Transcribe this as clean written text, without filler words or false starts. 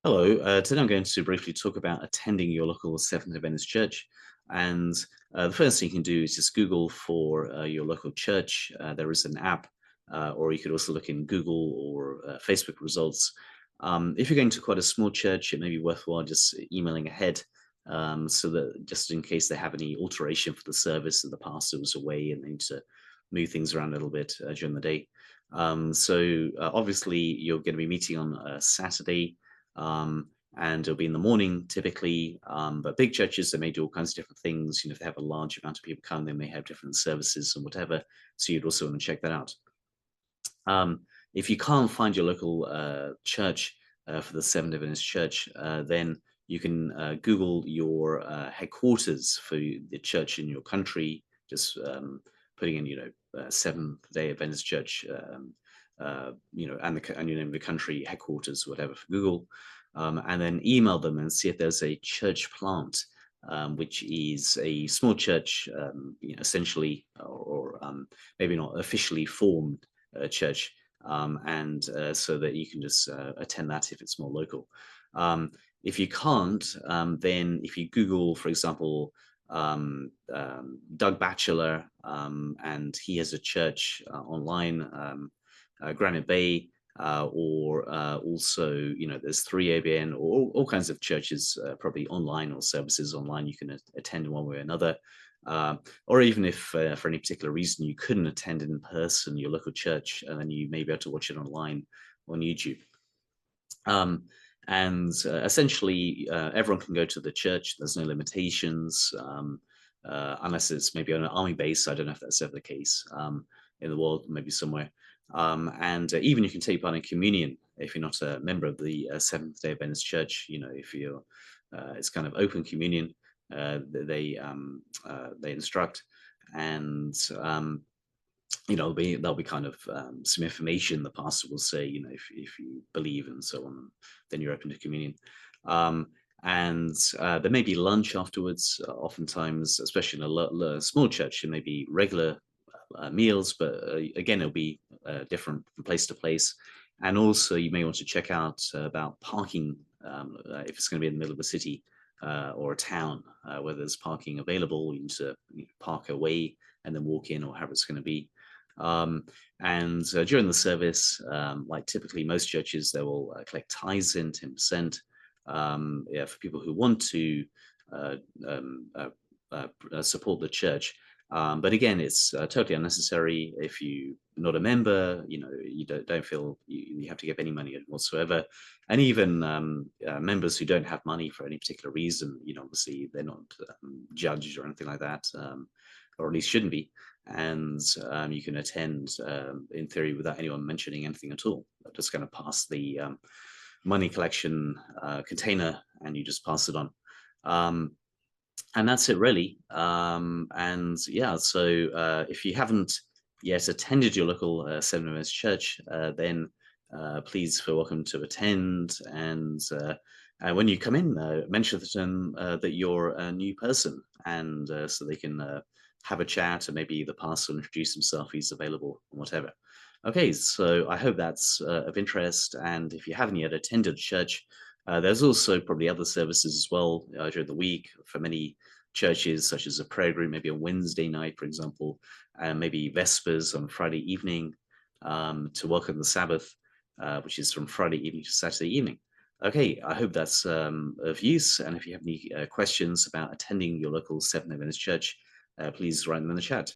Hello, today I'm going to briefly talk about attending your local Seventh Adventist church. And the first thing you can do is just Google for your local church. There is an app, or you could also look in Google or Facebook results. If you're going to quite a small church, it may be worthwhile just emailing ahead so that just in case they have any alteration for the service and the pastor was away and they need to move things around a little bit during the day. Obviously, you're going to be meeting on a Saturday um, and it'll be in the morning typically. But big churches, they may do all kinds of different things. If they have a large amount of people come, they may have different services and whatever. So you'd also want to check that out. Um, if you can't find your local church for the Seventh Adventist Church, then you can Google your headquarters for the church in your country. Just putting in, Seventh Day Adventist Church, and your name of the country headquarters, whatever, for Google, and then email them and see if there's a church plant. Which is a small church, essentially, or maybe not officially formed church, and so that you can just attend that if it's more local. If you can't, then if you Google, for example, Doug Batchelor, and he has a church online, Granite Bay, or also, there's 3ABN, or all kinds of churches, probably online, or services online you can attend one way or another. Or even if for any particular reason you couldn't attend in person your local church, and then you may be able to watch it online on YouTube. And essentially, everyone can go to the church. There's no limitations, unless it's maybe on an army base. I don't know if that's ever the case in the world, maybe somewhere. And even you can take part in communion if you're not a member of the Seventh-day Adventist Church. If you're, it's kind of open communion. They instruct, and there'll be kind of some information the pastor will say, if you believe and so on, then you're open to communion. And there may be lunch afterwards. Oftentimes, especially in a small church, there may be regular meals, but again, it'll be different from place to place. And also, you may want to check out about parking, if it's going to be in the middle of a city or a town, whether there's parking available. You need to park away and then walk in, or however it's going to be. And during the service, like typically most churches, they will collect tithes in 10%, for people who want to uh, um, support the church. But again, it's totally unnecessary. If you're not a member, you don't feel you have to give any money whatsoever. And even members who don't have money for any particular reason, obviously they're not judged or anything like that, or at least shouldn't be. And you can attend, in theory, without anyone mentioning anything at all. They're just going to pass the money collection container, and you just pass it on. And that's it, really. And yeah, so if you haven't yet attended your local Seventh Adventist church, then please feel welcome to attend. And when you come in, mention to them that you're a new person, and so they can have a chat, and maybe the pastor will introduce himself, he's available, and whatever. Okay, so I hope that's of interest. And if you haven't yet attended church, there's also probably other services as well during the week for many churches, such as a prayer group, maybe on Wednesday night, for example, and maybe Vespers on Friday evening, to welcome the Sabbath, which is from Friday evening to Saturday evening. Okay, I hope that's of use. And if you have any questions about attending your local Seventh Adventist church, please write them in the chat.